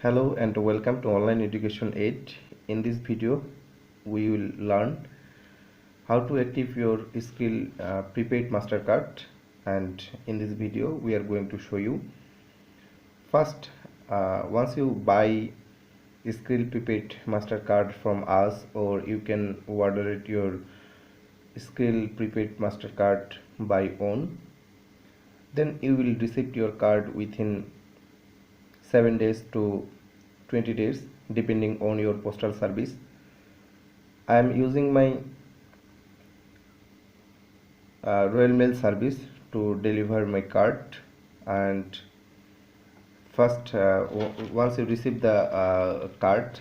Hello and welcome to Online Education Aid. In this video, we will learn how to active your Skrill Prepaid Mastercard, and in this video, we are going to show you. First, once you buy Skrill Prepaid Mastercard from us, or you can order it your Skrill Prepaid Mastercard by own, then you will receive your card within 7 days to 20 days depending on your postal service. I am using my Royal Mail service to deliver my card, and first once you receive the card,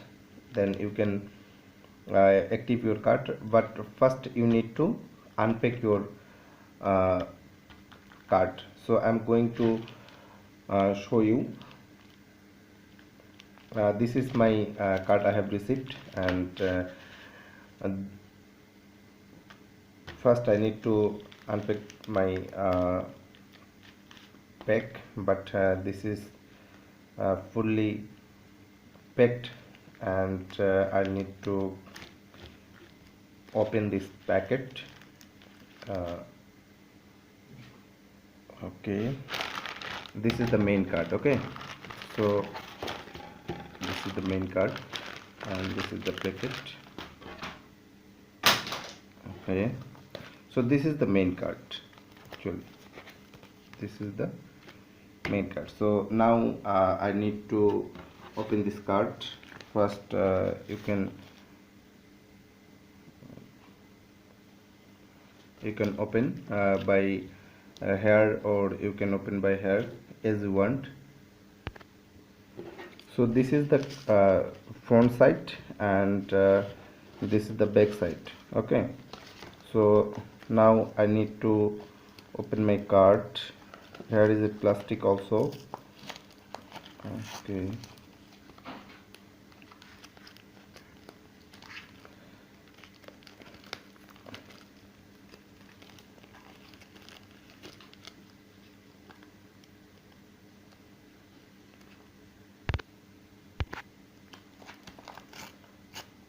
then you can active your card, but first you need to unpack your card. So I'm going to show you. This is my card I have received, and first I need to unpack my pack, but this is fully packed, and I need to open this packet. Okay, this is the main card. Okay, so this is the main card and this is the packet. Okay, so this is the main card. Actually, this is the main card. So now I need to open this card. First you can open by here, or you can open by here as you want. So this is the front side, and this is the back side. Okay, so now I need to open my card. Here is a plastic also. Okay,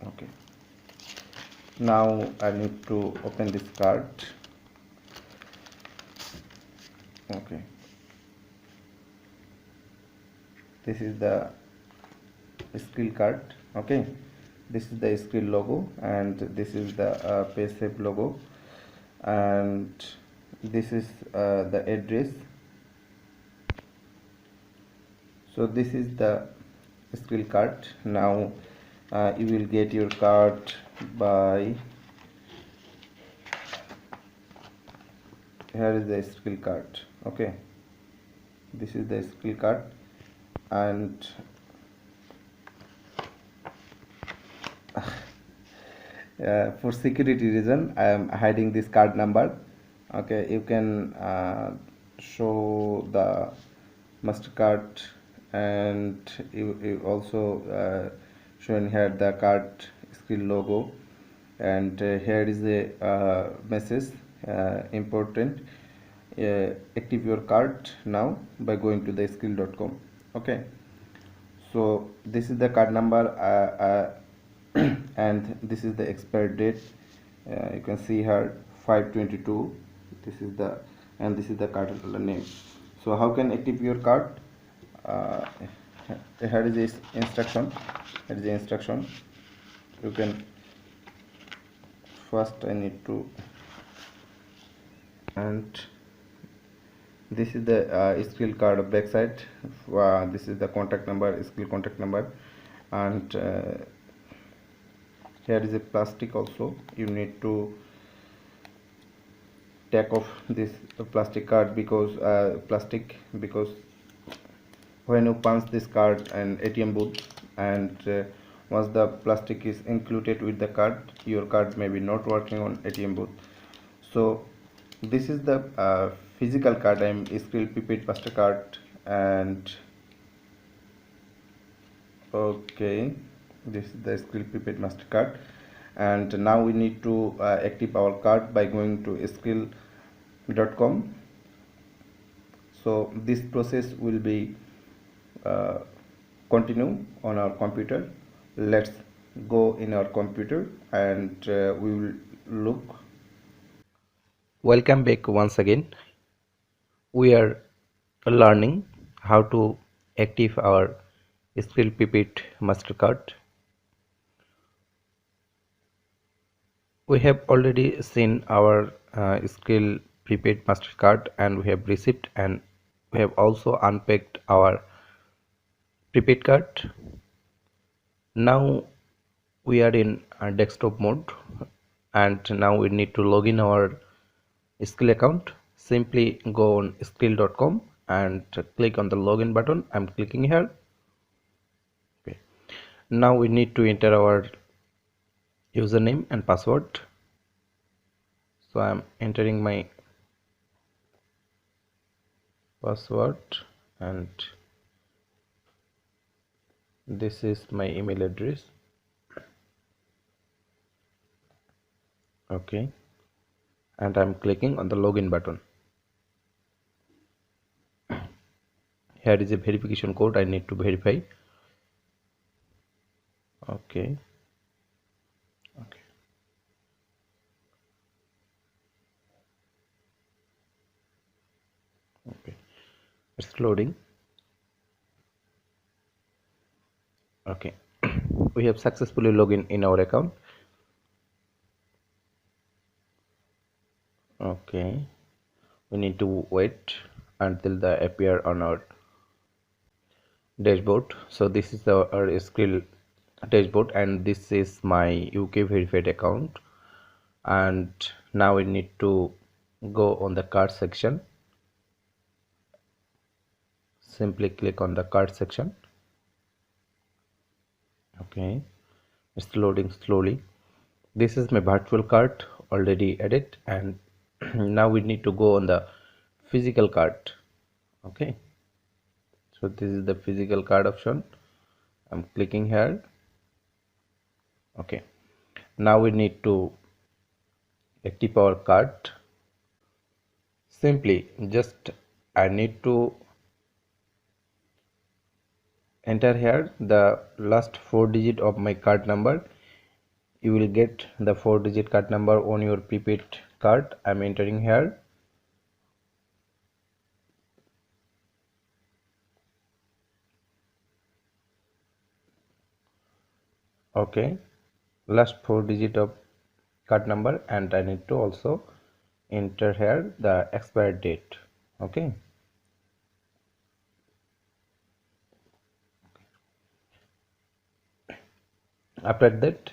okay, now I need to open this card. Okay, this is the Skrill card. Okay, this is the Skrill logo, and this is the PaySafe logo, and this is the address. So this is the Skrill card. Now you will get your card by, here is the Skrill card. Okay, this is the Skrill card, and for security reason I am hiding this card number. Okay, you can show the Mastercard, and you also shown here the card Skrill logo, and here is a message, important, active your card now by going to the skrill.com. okay, so this is the card number, and this is the expired date. You can see here 5/22. This is the, and this is the card holder name. So how can active your card? Here is this instruction. Here is the instruction. You can, first I need to, and this is the Skrill card backside. This is the contact number, Skrill contact number, and here is a plastic also. You need to take off this plastic card, because because when you punch this card in ATM booth, and once the plastic is included with the card, your card may be not working on ATM booth. So this is the physical card. I'm Skrill Prepaid Mastercard, and okay, this is the Skrill Prepaid Mastercard, and now we need to active our card by going to skrill.com. So this process will be continue on our computer. Let's go in our computer and we will look. Welcome back once again. We are learning how to active our Skrill Prepaid Mastercard. We have already seen our Skrill Prepaid Mastercard, and we have received, and we have also unpacked our prepaid card. Now we are in desktop mode, and now we need to log in our Skrill account. Simply go on skrill.com and click on the login button. I'm clicking here. Okay. Now we need to enter our username and password. So I'm entering my password, and this is my email address. Okay, and I'm clicking on the login button. Here is a verification code I need to verify. Okay. Okay, it's loading. Okay, we have successfully logged in our account. Okay, we need to wait until they appear on our dashboard. So this is our Skrill dashboard, and this is my UK verified account. And now we need to go on the card section. Simply click on the card section. Okay, it's loading slowly. This is my virtual card already added, and now we need to go on the physical card. Okay, so this is the physical card option. I'm clicking here. Okay, now we need to active our card. Simply just I need to enter here the last 4 digit of my card number. You will get the 4 digit card number on your prepaid card. I'm entering here. Okay, last 4 digit of card number, and I need to also enter here the expired date. Okay, after that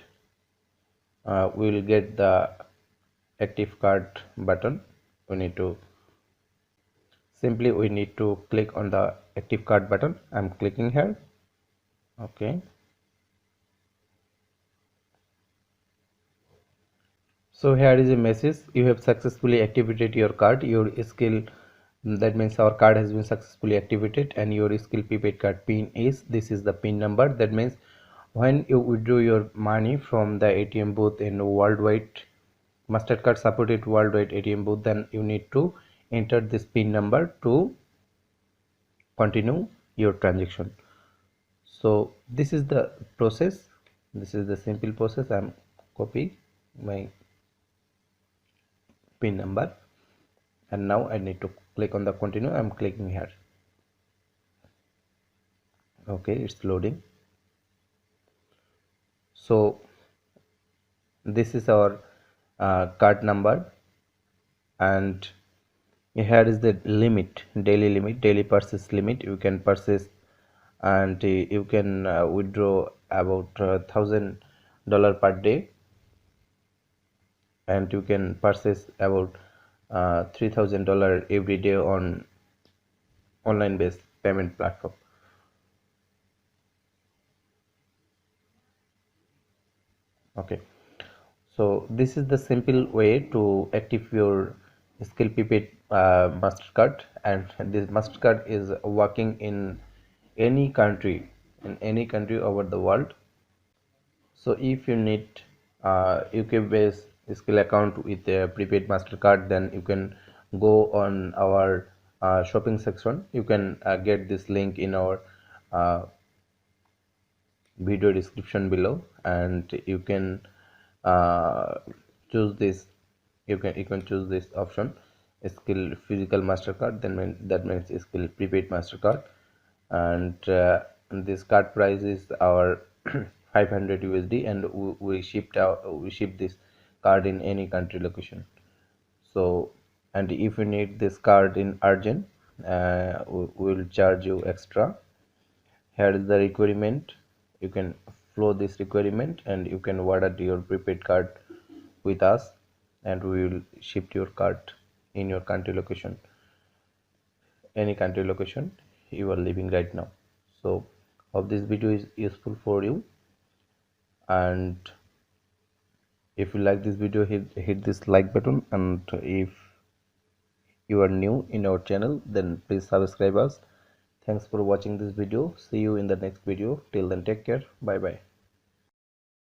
we will get the active card button. We need to click on the active card button. I'm clicking here. Okay, so here is a message: you have successfully activated your card. Your skill, that means our card has been successfully activated, and your Skrill prepaid card pin is, this is the pin number. That means when you withdraw your money from the ATM booth in worldwide, Mastercard supported worldwide ATM booth, then you need to enter this pin number to continue your transaction. So this is the process. This is the simple process. I'm copying my pin number, and now I need to click on the continue. I'm clicking here. Okay, it's loading. So this is our card number, and here is the limit, daily purchase limit. You can purchase, and you can withdraw about $1,000 per day, and you can purchase about $3,000 every day on online based payment platform. Okay, so this is the simple way to active your Skrill Prepaid Mastercard, and this Mastercard is working in any country, over the world. So if you need UK based Skrill account with a prepaid Mastercard, then you can go on our shopping section. You can get this link in our video description below, and you can choose this. You can choose this option, Skrill physical Mastercard. That means Skrill prepaid Mastercard, and this card price is our 500 USD, and we ship this card in any country location. So, and if you need this card in urgent, we will charge you extra. Here is the requirement. You can flow this requirement, and you can order your prepaid card with us, and we will ship your card in your country location, any country location you are living right now. So hope this video is useful for you, and if you like this video, hit this like button, and if you are new in our channel, then please subscribe us. Thanks for watching this video. See you in the next video. Till then, take care. Bye bye.